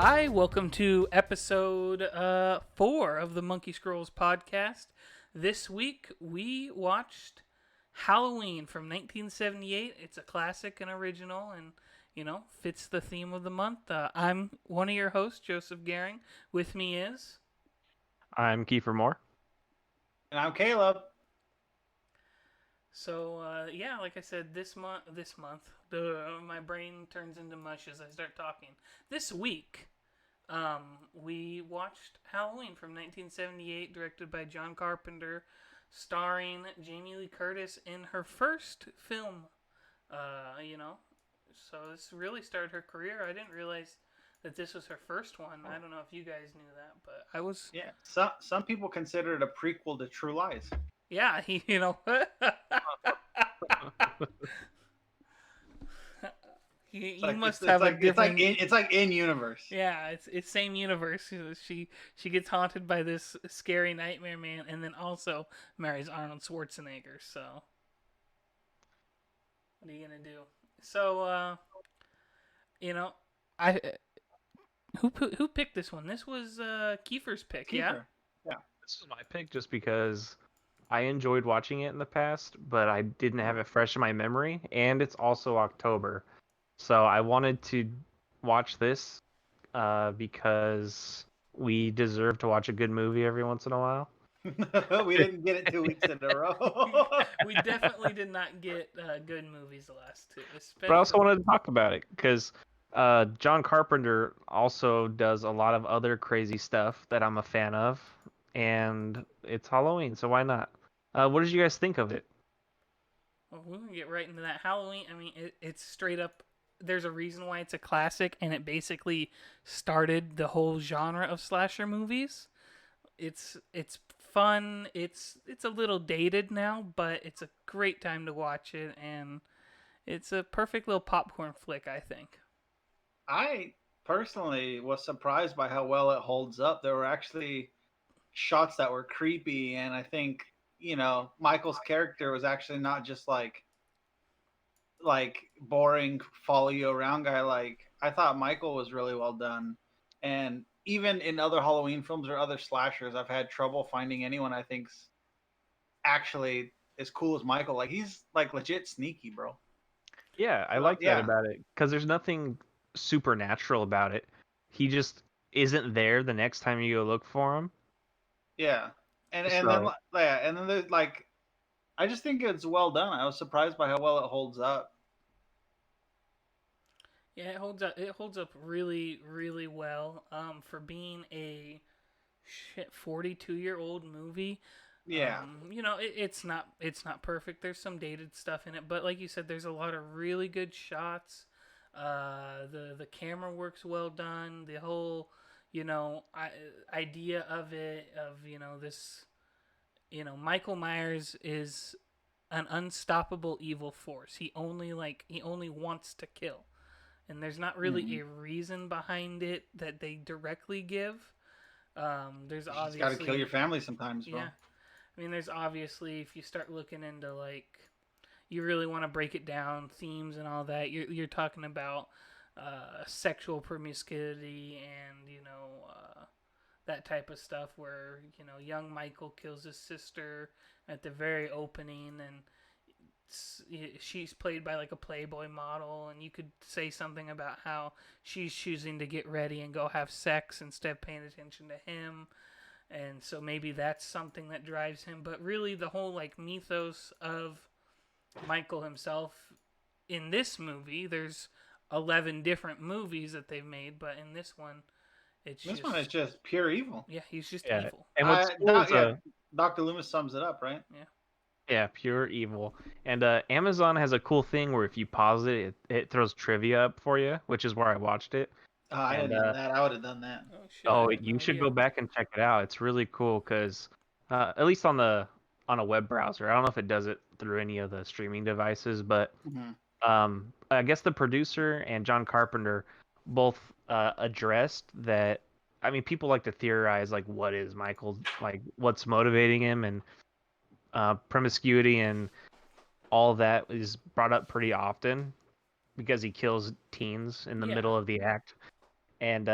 Hi, welcome to episode 4 of the Monkeyscrolls podcast. This week we watched Halloween from 1978. It's a classic and original and, fits the theme of the month. I'm one of your hosts, Joseph Gehring. With me is... I'm Kiefer Moore. And I'm Kaylib. So, like I said, this month, my brain turns into mush as I start talking. This week, we watched Halloween from 1978, directed by John Carpenter, starring Jamie Lee Curtis in her first film. So this really started her career. I didn't realize that this was her first one. I don't know if you guys knew that, but I was. Yeah, some people consider it a prequel to True Lies. Yeah, You must have a different. It's like in universe. Yeah, it's same universe. She gets haunted by this scary nightmare man, and then also marries Arnold Schwarzenegger. So, what are you gonna do? So, I who picked this one? This was Kiefer's pick. Kiefer. Yeah. This is my pick just because I enjoyed watching it in the past, but I didn't have it fresh in my memory, and it's also October. So I wanted to watch this because we deserve to watch a good movie every once in a while. We didn't get it 2 weeks in a row. We definitely did not get good movies the last two. But I also wanted to talk about it because John Carpenter also does a lot of other crazy stuff that I'm a fan of, and it's Halloween, so why not? What did you guys think of it? Well, we're gonna get right into that. Halloween. I mean, it's straight up. There's a reason why it's a classic, and it basically started the whole genre of slasher movies. It's fun. It's a little dated now, but it's a great time to watch it, and it's a perfect little popcorn flick, I think. I personally was surprised by how well it holds up. There were actually shots that were creepy, and I think Michael's character was actually not just like boring follow you around guy. Like, I thought Michael was really well done, and even in other Halloween films or other slashers, I've had trouble finding anyone I think's actually as cool as Michael. Like, he's like legit sneaky, bro. Yeah, I like that about it because there's nothing supernatural about it. He just isn't there the next time you go look for him. Yeah, and then there's like, I just think it's well done. I was surprised by how well it holds up. Yeah, it holds up. It holds up really, really well. For being a 42-year-old movie. Yeah. It's not perfect. There's some dated stuff in it, but like you said, there's a lot of really good shots. The camera works well done. The whole idea of it, of this, Michael Myers is an unstoppable evil force. He only wants to kill, and there's not really a reason behind it that they directly give. There's obviously got to kill your family sometimes, bro. Yeah, I mean, there's obviously, if you start looking into like, you really want to break it down, themes and all that. You're talking about sexual promiscuity and that type of stuff where young Michael kills his sister at the very opening, and she's played by like a Playboy model, and you could say something about how she's choosing to get ready and go have sex instead of paying attention to him, and so maybe that's something that drives him. But really, the whole like mythos of Michael himself in this movie, there's 11 different movies that they've made, but in this one, one is just pure evil. Yeah, he's just evil. And what's Dr. Loomis sums it up, right? Yeah. Yeah, pure evil. And Amazon has a cool thing where if you pause it, it throws trivia up for you, which is where I watched it. I didn't know that. I would have done that. You should go back and check it out. It's really cool because, at least on a web browser, I don't know if it does it through any of the streaming devices, but I guess the producer and John Carpenter both addressed that. I mean, people like to theorize like what is Michael, like what's motivating him, and promiscuity and all that is brought up pretty often because he kills teens in the middle of the act. And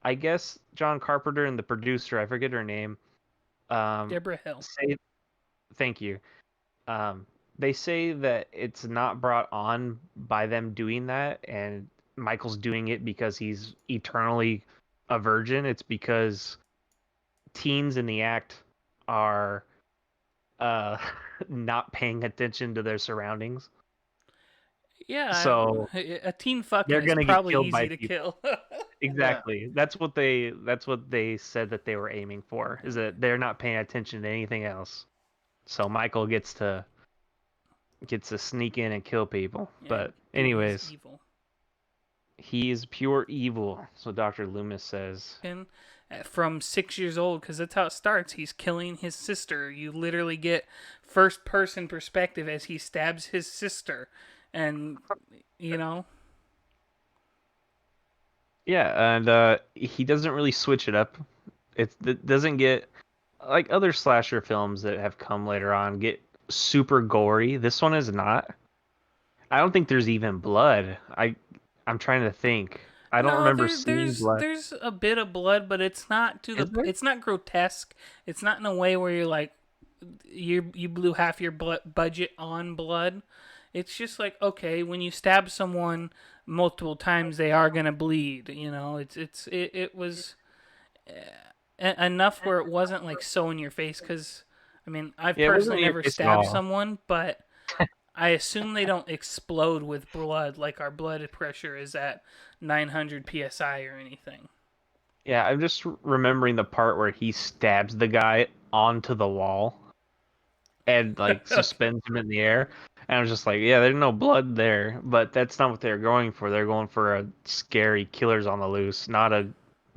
I guess John Carpenter and the producer, I forget her name, Deborah Hill. say thank you. They say that it's not brought on by them doing that, and Michael's doing it because he's eternally a virgin. It's because teens in the act are uh, not paying attention to their surroundings. Yeah, So a teen fucking they're is gonna get probably killed by easy to people. kill. Exactly. Yeah. That's what they said that they were aiming for, is that they're not paying attention to anything else. So Michael gets to sneak in and kill people. Yeah, But dude, he's anyways, evil. he is pure evil, so Dr. Loomis says. And from 6 years old, because that's how it starts. He's killing his sister. You literally get first person perspective as he stabs his sister, and you know. Yeah, and he doesn't really switch it up. It doesn't get like other slasher films that have come later on get super gory. This one is not. I don't think there's even blood. I'm trying to think. I don't No, remember seeing blood. there's a bit of blood, but it's not Is there? it's not grotesque. It's not in a way where you're like you blew half your budget on blood. It's just like, okay, when you stab someone multiple times, they are gonna bleed. You know, it was enough where it wasn't like so in your face. Because I mean, I've Yeah, it wasn't personally in your never face at stabbed all. someone, but I assume they don't explode with blood like our blood pressure is at 900 psi or anything. Yeah, I'm just remembering the part where he stabs the guy onto the wall and like Okay. suspends him in the air. And I was just like, yeah, there's no blood there, but that's not what they're going for. They're going for a scary killers on the loose, not a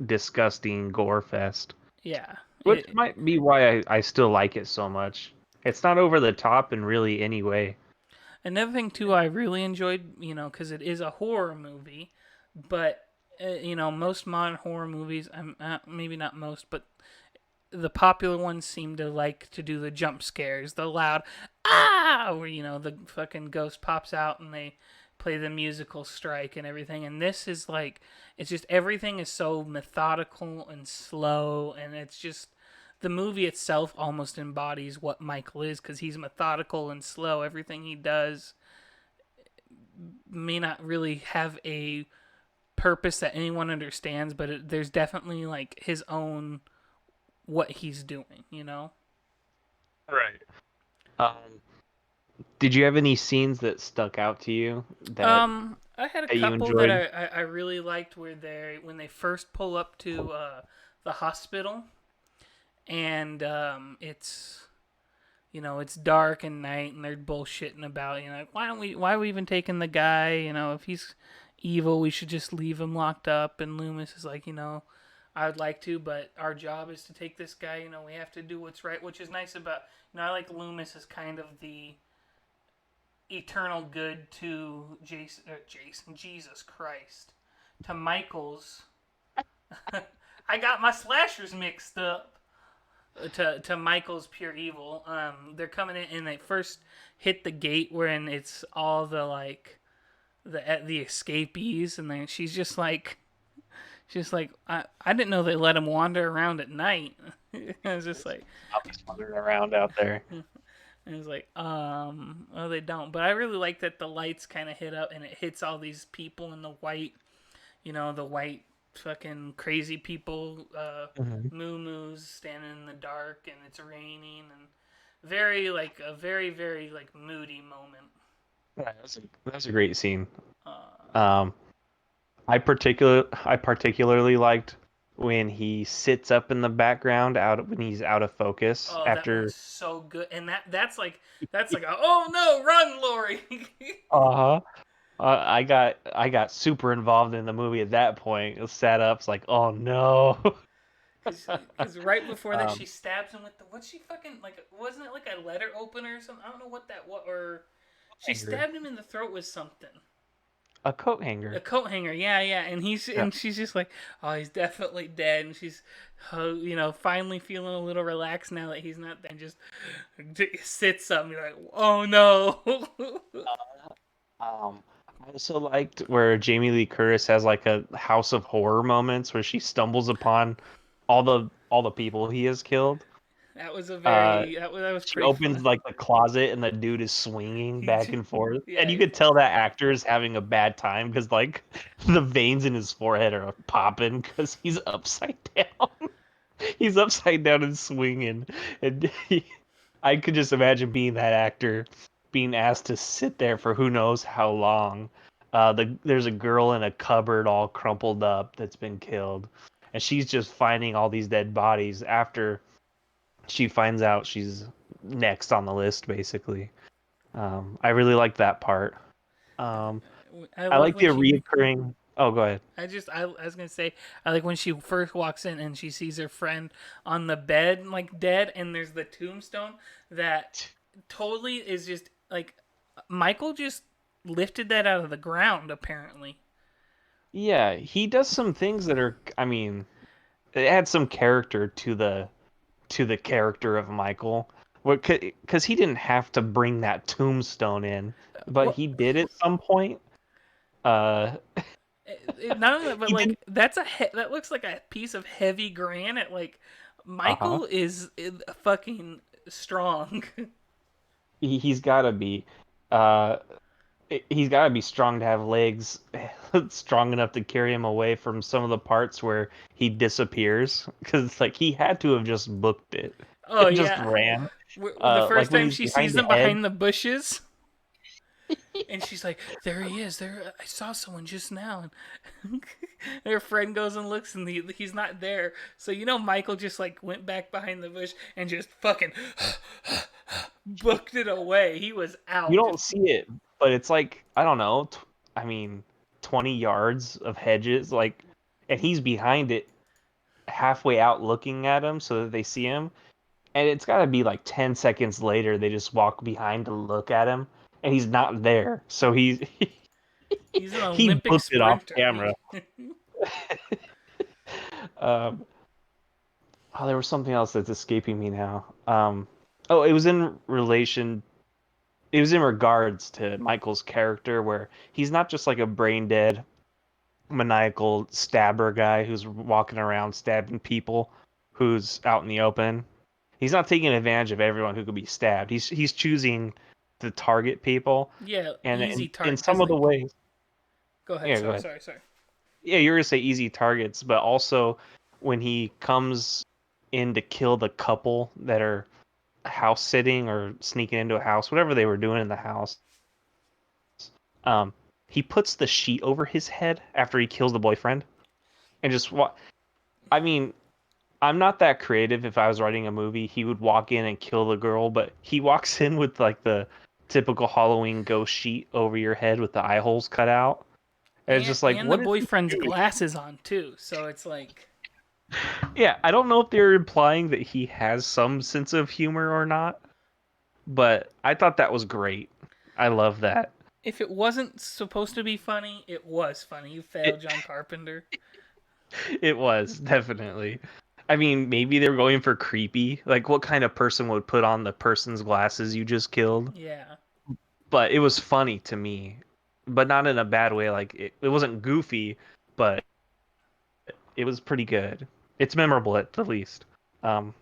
disgusting gore fest. Yeah. Which might be why I still like it so much. It's not over the top in really any way. Another thing too, I really enjoyed, because it is a horror movie, but most modern horror movies, maybe not most, but the popular ones seem to like to do the jump scares, the loud where the fucking ghost pops out and they play the musical strike and everything. And this is like, it's just everything is so methodical and slow, and it's just the movie itself almost embodies what Michael is, because he's methodical and slow. Everything he does may not really have a purpose that anyone understands, but there's definitely like his own what he's doing, Right. Um, did you have any scenes that stuck out to you I had a that you couple that enjoyed? I really liked, where when they first pull up to the hospital, and it's dark and night, and they're bullshitting about, like, why are we even taking the guy? If he's evil, we should just leave him locked up. And Loomis is like, I would like to, but our job is to take this guy. We have to do what's right, which is nice about, I like Loomis as kind of the eternal good to Jason, Jesus Christ, to Michael's. I got my slashers mixed up. To Michael's pure evil. They're coming in and they first hit the gate wherein it's all the like the escapees, and then she's just like I didn't know they let him wander around at night. I was just like, I'll be wandering around out there. and it's like, oh, they don't. But I really like that the lights kind of hit up and it hits all these people in the white, the white fucking crazy people, moo-moos standing in the dark, and it's raining, and very like a very very like moody moment. Yeah, that's a great scene. I particularly liked when he sits up in the background when he's out of focus Oh, that after. one's so good, and that's like a, oh no, run, Lori. Uh-huh. I got super involved in the movie at that point. It sat up, it's like, oh no. Because right before that, um, she stabs him with the, what's she fucking, like, wasn't it like a letter opener or something? I don't know what that was, or she stabbed him in the throat with something. a coat A hanger. coat hanger, yeah, and Yeah. she's just like, oh, he's definitely dead, and she's, finally feeling a little relaxed now that he's not there, and just sits up and be like, oh no. Um, I also liked where Jamie Lee Curtis has like a House of Horror moments where she stumbles upon all the people he has killed. That was a Uh, very that was she pretty opens fun. like the closet and the dude is swinging back and forth, and Yeah, you could tell that actor is having a bad time because like the veins in his forehead are popping because he's upside down. He's upside down and swinging, and I could just imagine being that actor, being asked to sit there for who knows how long. There's a girl in a cupboard all crumpled up that's been killed, and she's just finding all these dead bodies after she finds out she's next on the list, basically. I really like that part. Um, I I love like when the she. reoccurring. Oh, go ahead. I was gonna say I like when she first walks in and she sees her friend on the bed like dead, and there's the tombstone that totally is just like Michael just lifted that out of the ground apparently. Yeah, he does some things that are. I mean, it adds some character to the character of Michael. What? Because he didn't have to bring that tombstone in, but Well, he did at some point. Uh, not only that, but he did. like that looks like a piece of heavy granite. Like Uh huh. Michael is fucking strong. He's got to be. Uh, he's got to be strong to have legs strong enough to carry him away from some of the parts where he disappears. Because like he had to have just booked it Oh and just yeah, ran. the Like first when time he's she behind sees the them hedge. behind the bushes. And she's like, "There he is. There, I saw someone just now." And her friend goes and looks, and he's not there. So you know, Michael just like went back behind the bush and just fucking booked it away. He was You out. don't see it, but it's like I don't know. I mean, 20 yards of hedges, like, and he's behind it, halfway out, looking at him so that they see him. And it's got to be like 10 seconds later, they just walk behind to look at him, and he's not there. So he's He's an he Olympic booked it off sprinter. camera. Um, oh, there was something else that's escaping me now. Oh, it was in relation. It was in regards to Michael's character, where he's not just like a brain dead maniacal stabber guy who's walking around stabbing people who's out in the open. He's not taking advantage of everyone who could be stabbed. He's choosing to target people, Yeah, and easy in target. some Cause of the like, ways, go ahead. yeah, go Sorry, ahead. sorry, sorry. Yeah, you're gonna say easy targets, but also when he comes in to kill the couple that are house sitting or sneaking into a house, whatever they were doing in the house, um, he puts the sheet over his head after he kills the boyfriend and just I mean, I'm not that creative. If I was writing a movie, he would walk in and kill the girl, but he walks in with like the typical Halloween ghost sheet over your head with the eye holes cut out. And it's just like, And the what is he boyfriend's doing? glasses on too. So it's like, Yeah, I don't know if they're implying that he has some sense of humor or not, but I thought that was great. I love that. if it wasn't supposed to be funny, it was funny. You failed, It John Carpenter. it was definitely. I mean, maybe they were going for creepy. Like, what kind of person would put on the person's glasses you just killed? Yeah. But it was funny to me, but not in a bad way. Like it wasn't goofy, but it was pretty good. It's memorable at the least. Um,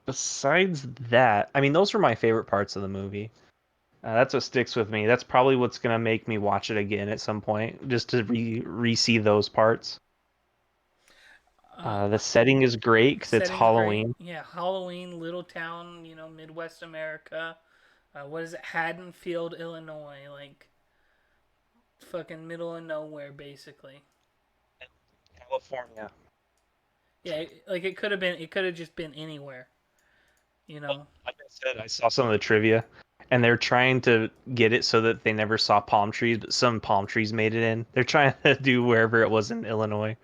Besides that, I mean, those were my favorite parts of the movie. That's what sticks with me. That's probably what's gonna make me watch it again at some point, just to re-see those parts. Uh, The setting is great because it's Setting's great. Halloween. Yeah, Halloween, little town, you know, Midwest America. What is it? Haddonfield, Illinois. Like, fucking middle of nowhere, basically. California. Yeah, like it could have just been anywhere, you know? Like I said, I saw some of the trivia, and they're trying to get it so that they never saw palm trees, but some palm trees made it in. They're trying to do wherever it was in Illinois,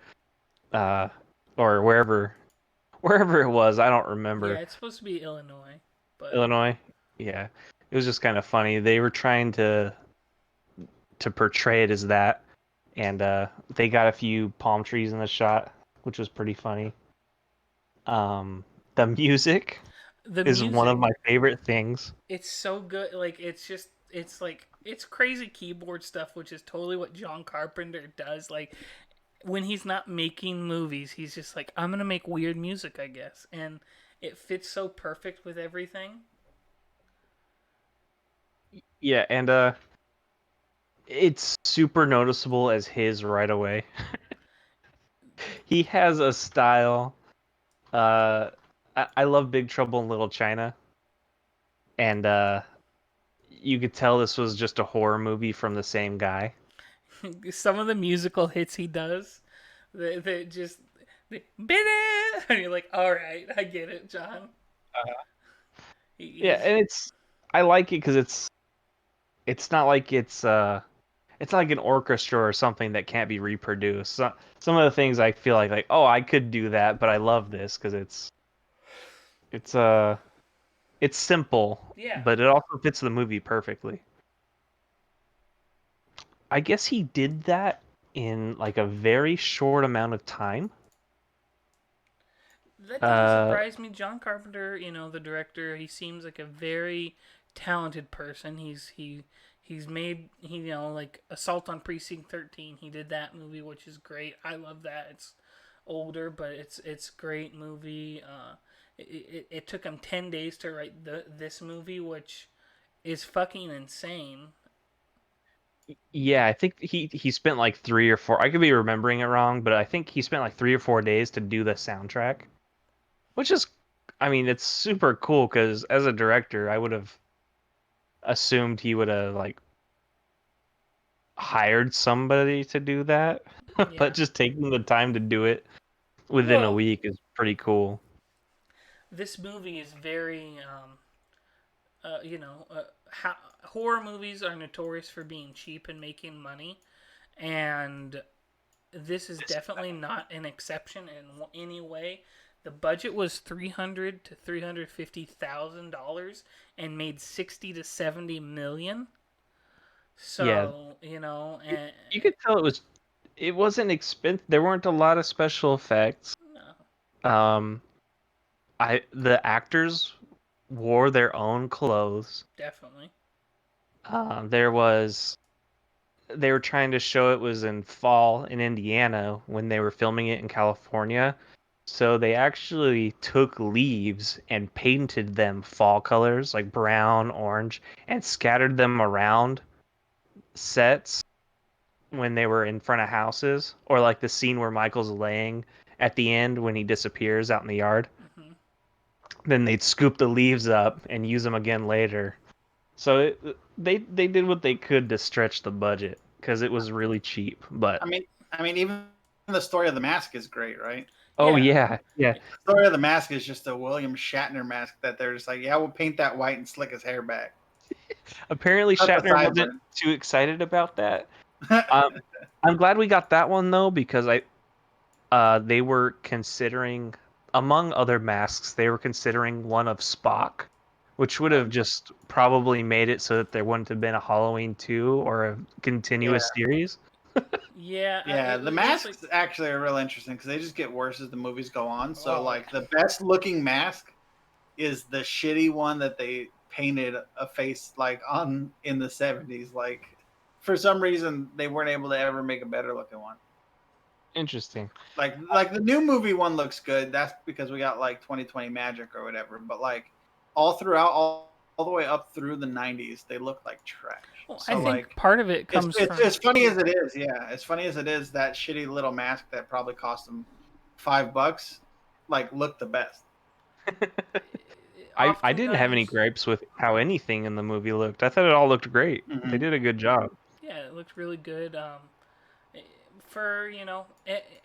uh, or wherever it was. I don't Yeah, remember. it's supposed to be Illinois, but Illinois. Yeah, it was just kind of funny. They were trying to portray it as that, and they got a few palm trees in the shot, which was pretty funny. The music the is one of music, my favorite things. it's so good. Like, it's just, it's like it's crazy keyboard stuff, which is totally what John Carpenter does. Like when he's not making movies, he's just like, I'm gonna make weird music, I guess, and it fits so perfect with everything. Yeah, and it's super noticeable as his right away. He has a style. Uh, I love Big Trouble in Little China, and you could tell this was just a horror movie from the same guy. Some of the musical hits he does, they just and you're like, all right, I get it, John. Yeah, He's and I like it because it's not like it's not like an orchestra or something that can't be reproduced. Some of the things I feel like oh I could do that, but I love this because it's it's simple, yeah. but it also fits the movie perfectly. I guess he did that in like a very short amount of time. That doesn't Uh, surprise me. John Carpenter, the director, he seems like a very talented person. He's made like Assault on Precinct 13. He did that movie, which is great. I love that. It's older, but it's great movie. It took him 10 days to write this movie, which is fucking insane. yeah, I think he spent like 3 or 4. I could be remembering it wrong, but I think he spent like 3 or 4 days to do the soundtrack, which is, I mean, it's super cool because as a director, I would have assumed he would have like hired somebody to do that, but Yeah. just taking the time to do it within a Well, week is pretty cool. this movie is very horror movies are notorious for being cheap and making money, and this is definitely not an exception in any way. The budget was $300 to $350,000 and made 60 to 70 million. Yeah, So you could tell it wasn't expensive. There weren't a lot of special effects. no, Um, the actors wore their own clothes. definitely. There was they were trying to show it was in fall in Indiana when they were filming it in California. So they actually took leaves and painted them fall colors like brown, orange, and scattered them around sets when they were in front of houses, or like the scene where Michael's laying at the end when he disappears out in the yard. Hmm. Then they'd scoop the leaves up and use them again later. So they did what they could to stretch the budget because it was really cheap. But I mean, even the story of the mask is great, right? oh Yeah, yeah, yeah. The story of the mask is just a William Shatner mask that they're just like, yeah, we'll paint that white and slick his hair back. Apparently Cut the Shatner wasn't sideburns. too excited about that. I'm glad we got that one though because they were considering, among other masks, they were considering one of Spock, which would have just probably made it so that there wouldn't have been a Halloween 2 or a Yeah, continuous series. yeah. yeah. The It's like, masks actually are real interesting because they just get worse as the movies go on. So, oh like, yeah, the best looking mask is the shitty one that they painted a face like on in the 70s. Like, for some reason, they weren't able to ever make a better looking one. Interesting. Like the new movie one looks good. That's because we got like 2020 magic or whatever. But like all throughout, all the way up through the 90s, they look like trash. well, I So think like part of it it's comes it's from as funny as it is. Yeah, as funny as it is, that shitty little mask that probably cost them $5, like looked the best. I didn't have any oftentimes. gripes with how anything in the movie looked. I thought it all looked great. They Mm-hmm. did a good job. Yeah, it looked really good. For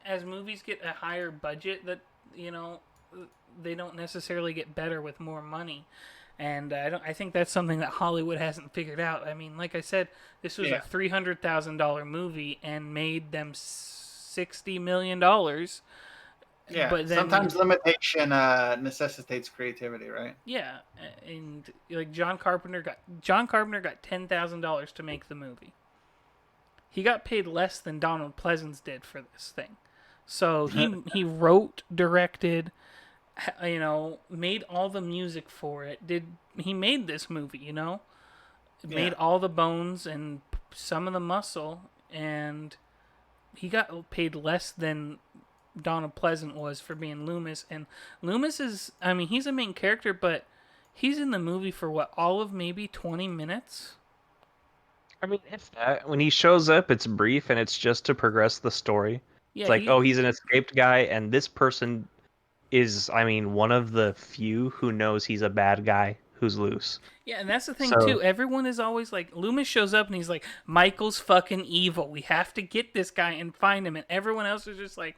as movies get a higher budget, that you know they don't necessarily get better with more money, and I think that's something that Hollywood hasn't figured out. I mean, like I said, this was a Yeah, $300,000 movie and made them $60 million. yeah. But then Sometimes limitation necessitates creativity, right? yeah, and like John Carpenter got $10,000 to make the movie. He got paid less than Donald Pleasance did for this thing. So he wrote, directed, made all the music for it. He made this movie, made all the bones and some of the muscle, and he got paid less than Donald Pleasant was for being Loomis. And Loomis is, I mean, he's a main character, but he's in the movie for what, all of maybe 20 minutes? I mean, if that, when he shows up, it's brief and it's just to progress the story. Yeah, It's like, oh, he's an escaped guy, and this person is, I mean, one of the few who knows he's a bad guy who's loose. Yeah, and that's the thing So, too. Everyone is always like, Loomis shows up and he's like, Michael's fucking evil. We have to get this guy and find him. And everyone else is just like,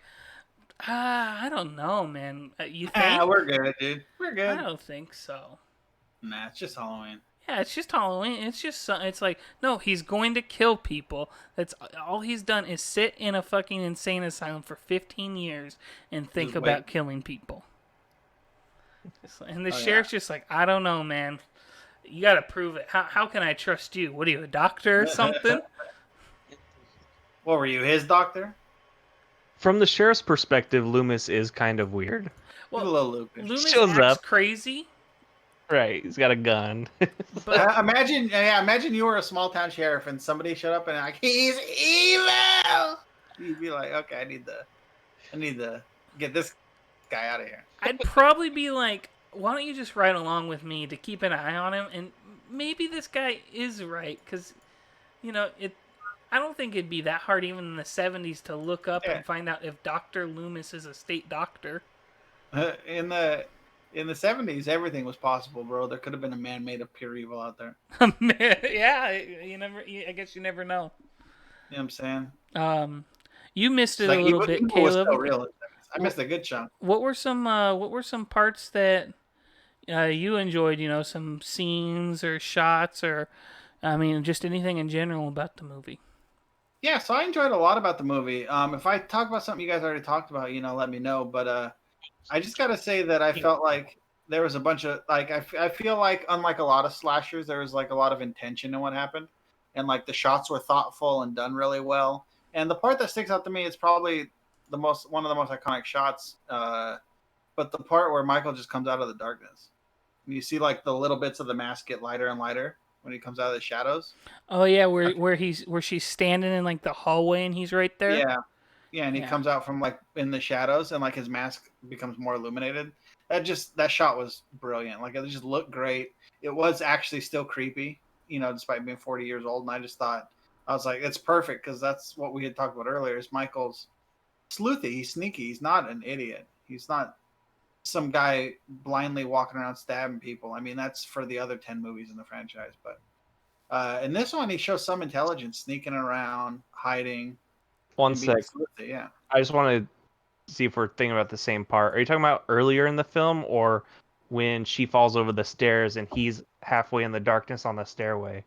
I don't know, man. You think? We're good, dude. We're good. I don't think so. Nah, it's just Halloween. Yeah, it's just Halloween. It's like, no, he's going to kill people. That's all he's done is sit in a fucking insane asylum for 15 years and think about killing people. And the sheriff's just like, I don't know, man. You got to prove it. How can I trust you? What are you, a doctor or something? What were you, his doctor? from the sheriff's perspective, Loomis is kind of weird. Well, Loomis shows acts up crazy. Right, he's got a gun. But imagine you were a small town sheriff and somebody showed up and like, he's evil. You'd be like, okay, I need to get this guy out of here. I'd probably be like, why don't you just ride along with me to keep an eye on him? And maybe this guy is right, because, I don't think it'd be that hard even in the 70s to look up and find out if Dr. Loomis is a state doctor. In the 70s, everything was possible, bro. There could have been a man made of pure evil out there. Yeah, I guess you never know. You know what I'm saying? You missed it a little bit, Kaylib. I missed a good chunk. What were some parts that you enjoyed? Some scenes or shots, or just anything in general about the movie. Yeah, so I enjoyed a lot about the movie. If I talk about something you guys already talked about, let me know. But I just gotta say that I felt like there was a bunch of I feel like unlike a lot of slashers, there was like a lot of intention in what happened, and like the shots were thoughtful and done really well. And the part that sticks out to me is probably one of the most iconic shots, but the part where Michael just comes out of the darkness. And you see like the little bits of the mask get lighter and lighter when he comes out of the shadows. Oh yeah, where she's standing in like the hallway and he's right there. Yeah, and he comes out from like in the shadows and like his mask becomes more illuminated. That shot was brilliant. Like it just looked great. It was actually still creepy, despite being 40 years old. And I was like, it's perfect because that's what we had talked about earlier. Is Michael's sleuthy, he's sneaky, he's not an idiot. He's not some guy blindly walking around stabbing people. I mean, that's for the other 10 movies in the franchise, but in this one he shows some intelligence, sneaking around, hiding. One sec. Yeah. I just want to see if we're thinking about the same part. Are you talking about earlier in the film or when she falls over the stairs and he's halfway in the darkness on the stairway?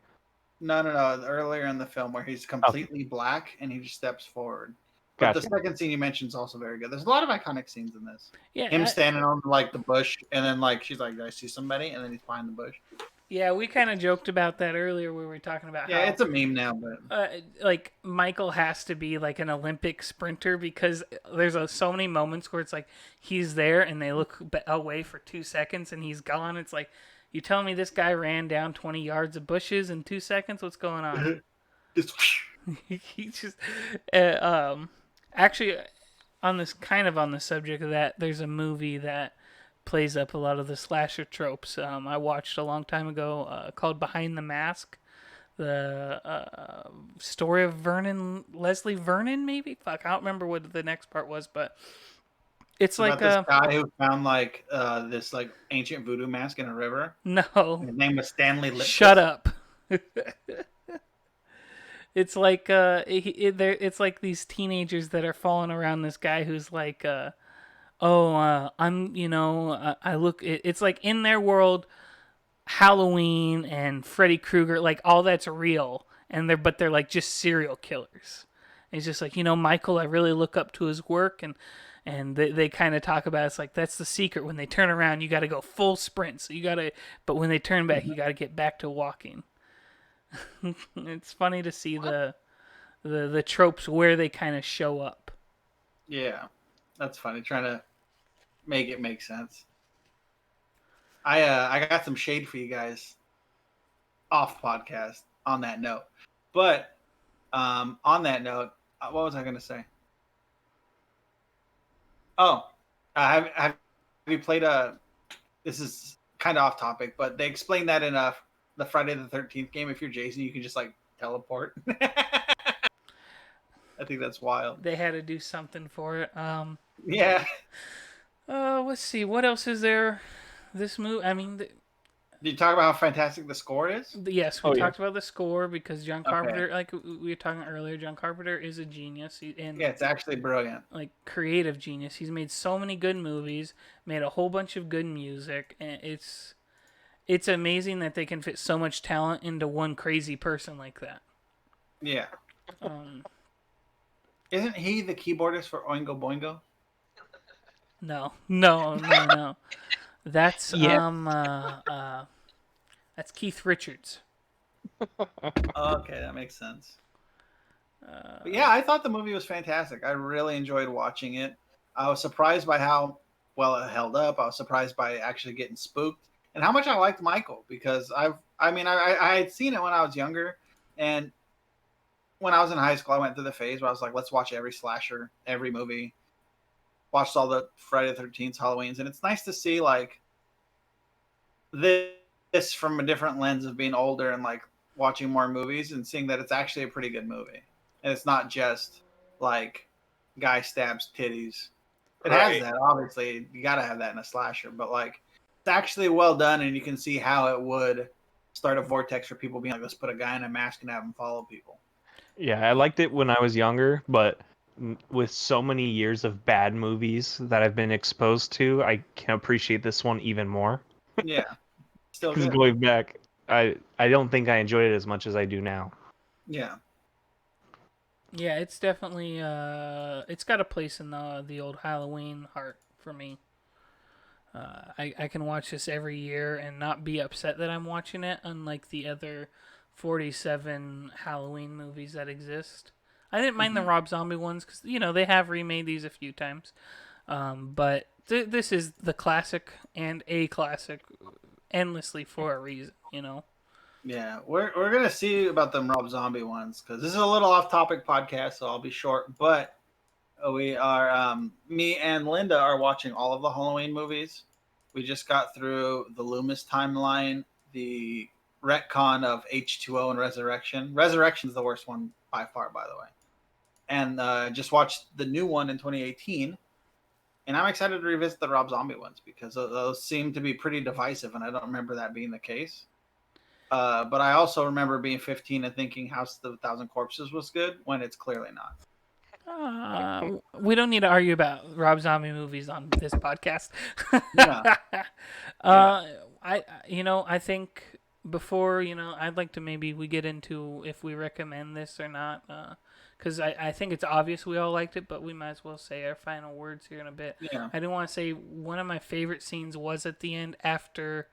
No. Earlier in the film where he's completely black and he just steps forward. But the second scene you mentioned is also very good. There's a lot of iconic scenes in this. Yeah. Him standing on like the bush and then like she's like, "Do I see somebody?" And then he's behind the bush. Yeah, we kind of joked about that earlier. We were talking about how it's a meme now, but like Michael has to be like an Olympic sprinter because there's so many moments where it's like he's there and they look away for 2 seconds and he's gone. It's like, you telling me this guy ran down 20 yards of bushes in 2 seconds? What's going on? He just actually on the subject of that, there's a movie that plays up a lot of the slasher tropes. I watched a long time ago called Behind the Mask, the story of Leslie Vernon, maybe. Fuck, I don't remember what the next part was, but it's like this guy who found like this like ancient voodoo mask in a river. No, his name was Stanley Lipkus. Shut up. It's like it's like these teenagers that are following around this guy who's like I look. It's like in their world, Halloween and Freddy Krueger, like all that's real, and they're like just serial killers. And he's just like, Michael, I really look up to his work, and they kind of talk about it's like that's the secret. When they turn around, you got to go full sprint. So but when they turn back, you got to get back to walking. It's funny to see the tropes where they kind of show up. Yeah. That's funny, trying to make it make sense. I got some shade for you guys. off podcast on that note. But on that note, what was I going to say? Oh, have you played a? This is kind of off topic, but they explained that in the Friday the 13th game. If you're Jason, you can just like teleport. I think that's wild. They had to do something for it. Yeah. Let's see. What else is there? This movie. I mean, Did you talk about how fantastic the score is? yes, we talked about the score because John Carpenter, like we were talking earlier, John Carpenter is a genius. And yeah, it's actually brilliant. Like creative genius. He's made so many good movies, made a whole bunch of good music, and it's amazing that they can fit so much talent into one crazy person like that. Yeah. Isn't he the keyboardist for Oingo Boingo? No. That's that's Keith Richards. Okay, that makes sense. But yeah, I thought the movie was fantastic. I really enjoyed watching it. I was surprised by how well it held up. I was surprised by actually getting spooked and how much I liked Michael because I had seen it when I was younger, and when I was in high school, I went through the phase where I was like, let's watch every slasher, every movie. Watched all the Friday the 13th, Halloweens, and it's nice to see like this from a different lens of being older and like watching more movies and seeing that it's actually a pretty good movie. And it's not just like guy stabs titties. It has that, obviously. You got to have that in a slasher, but like it's actually well done, and you can see how it would start a vortex for people being like, let's put a guy in a mask and have him follow people. Yeah, I liked it when I was younger, but with so many years of bad movies that I've been exposed to, I can appreciate this one even more. Yeah. Still Because good. going back, I don't think I enjoyed it as much as I do now. Yeah. Yeah, it's definitely it's got a place in the old Halloween heart for me. I can watch this every year and not be upset that I'm watching it, unlike the other 47 Halloween movies that exist. I didn't mind the Rob Zombie ones because they have remade these a few times, but this is the classic and a classic, endlessly for a reason. Yeah, we're gonna see about them Rob Zombie ones because this is a little off topic podcast, so I'll be short. But we are me and Linda are watching all of the Halloween movies. We just got through the Loomis timeline, the retcon of H2O and Resurrection. Resurrection's the worst one by far, by the way. And just watched the new one in 2018. And I'm excited to revisit the Rob Zombie ones because those seem to be pretty divisive, and I don't remember that being the case. But I also remember being 15 and thinking House of the Thousand Corpses was good when it's clearly not. We don't need to argue about Rob Zombie movies on this podcast. Yeah. I think before, I'd like to maybe we get into if we recommend this or not. Because I think it's obvious we all liked it, but we might as well say our final words here in a bit. Yeah. I do want to say one of my favorite scenes was at the end after.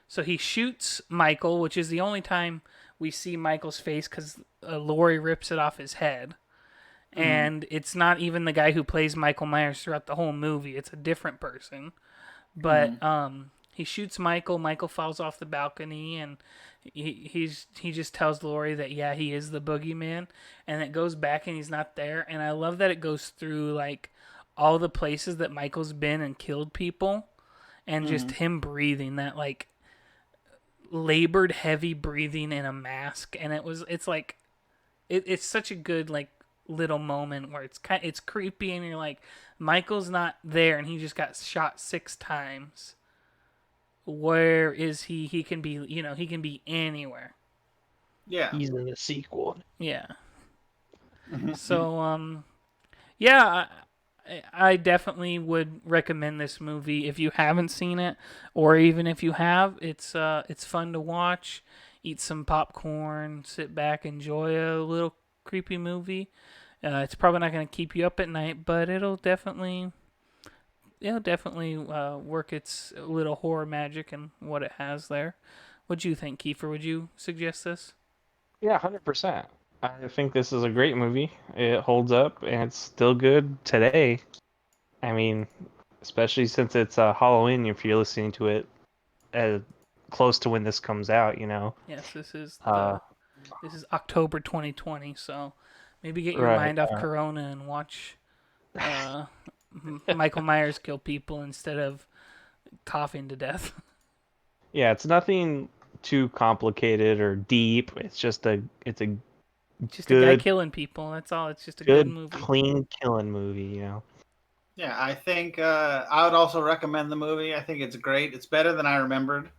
So he shoots Michael, which is the only time we see Michael's face because Laurie rips it off his head. Mm-hmm. And it's not even the guy who plays Michael Myers throughout the whole movie. It's a different person. But he shoots Michael. Michael falls off the balcony, and he just tells Laurie that, yeah, he is the boogeyman. And it goes back, and he's not there. And I love that it goes through, like, all the places that Michael's been and killed people. And just him breathing that, like, labored heavy breathing in a mask, and it's like it's such a good like little moment where it's creepy, and you're like, Michael's not there and he just got shot 6 times. Where is he? He can be, he can be anywhere. Yeah, he's in the sequel. Yeah. So yeah, I definitely would recommend this movie if you haven't seen it, or even if you have. It's fun to watch. Eat some popcorn, sit back, enjoy a little creepy movie. It's probably not going to keep you up at night, but it'll definitely work its little horror magic and what it has there. What'd you think, Kiefer? Would you suggest this? Yeah, 100%. I think this is a great movie. It holds up, and it's still good today. I mean, especially since it's Halloween, if you're listening to it close to when this comes out, you know. Yes, this is Uh, October 2020, so maybe get your right. mind off Corona and watch Michael Myers kill people instead of coughing to death. Yeah, it's nothing too complicated or deep. It's just a Just a guy good, killing people. That's all. It's just a good movie. clean killing movie, you know. Yeah, I think I would also recommend the movie. I think it's great. It's better than I remembered.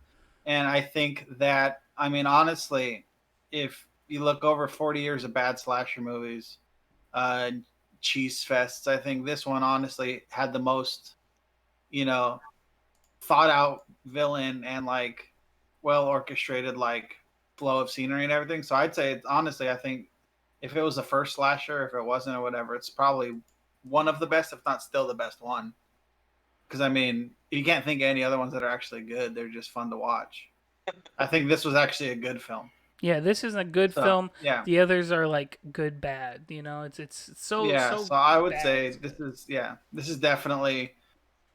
And I think that, I mean, honestly, if you look over 40 years of bad slasher movies, uh, cheese fests, I think this one honestly had the most, you know, thought out villain and like well orchestrated like flow of scenery and everything. So I'd say it's honestly, I think if it was the first slasher, if it wasn't or whatever, it's probably one of the best, if not still the best one. Because I mean, you can't think of any other ones that are actually good. They're just fun to watch. I think this was actually a good film. Yeah, this is a good film. Yeah. The others are like good bad. You know, it's so Yeah, so. so I would bad. say this is definitely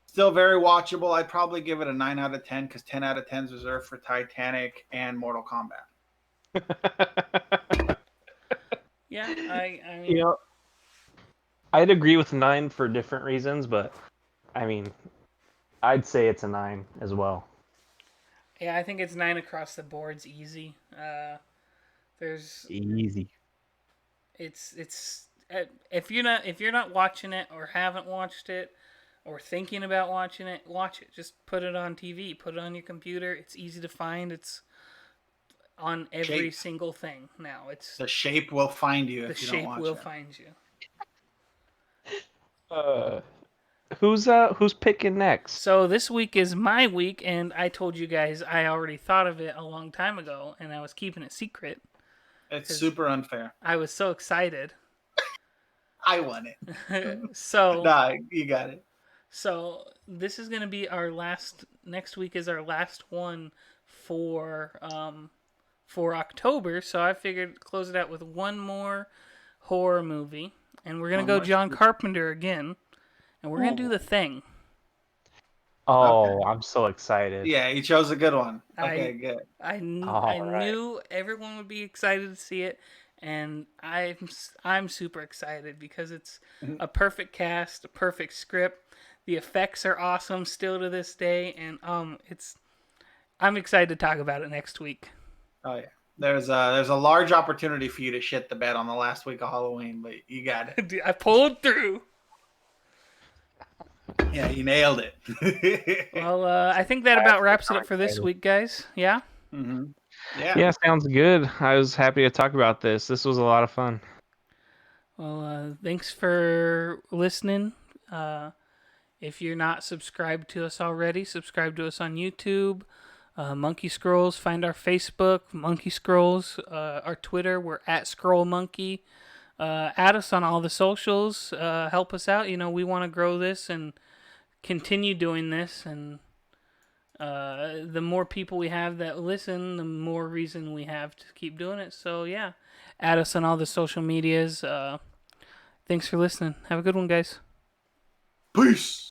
still very watchable. I'd probably give it a 9 out of 10 because 10 out of 10 is reserved for Titanic and Mortal Kombat. Yeah, I mean, You know, I'd agree with 9 for different reasons, but I mean, I'd say it's a 9 as well. yeah, I think it's 9 across the board's easy. There's Easy. it's if you're not watching it or haven't watched it or thinking about watching it, watch it. Just put it on TV, put it on your computer. It's easy to find. It's on every single thing now. It's The Shape will find you if you don't watch it. The Shape will find you. Who's picking next? So this week is my week, and I told you guys I already thought of it a long time ago, and I was keeping it secret. It's super unfair. I was so excited. I won it. So Nah, you got it. So this is gonna be our last. Next week is our last one for October. So I figured close it out with one more horror movie, and we're gonna go John Carpenter again, and we're gonna do The Thing. Oh, okay. I'm so excited. Yeah, you chose a good one. Okay, good. I knew everyone would be excited to see it, and I'm super excited because it's a perfect cast, a perfect script. The effects are awesome still to this day, and I'm excited to talk about it next week. Oh yeah. There's a large opportunity for you to shit the bed on the last week of Halloween, but you got it. I pulled through. Yeah, you nailed it. Well, I think that about wraps it up for this week, guys. Yeah? Mm-hmm. Yeah, sounds good. I was happy to talk about this. This was a lot of fun. Well, thanks for listening. If you're not subscribed to us already, subscribe to us on YouTube. Monkeyscrolls. Find our Facebook, Monkeyscrolls. Our Twitter, we're at ScrollMonkey. Add us on all the socials. Help us out. You know, we want to grow this and continue doing this. And the more people we have that listen, the more reason we have to keep doing it. So, yeah, add us on all the social medias. Thanks for listening. Have a good one, guys. Peace.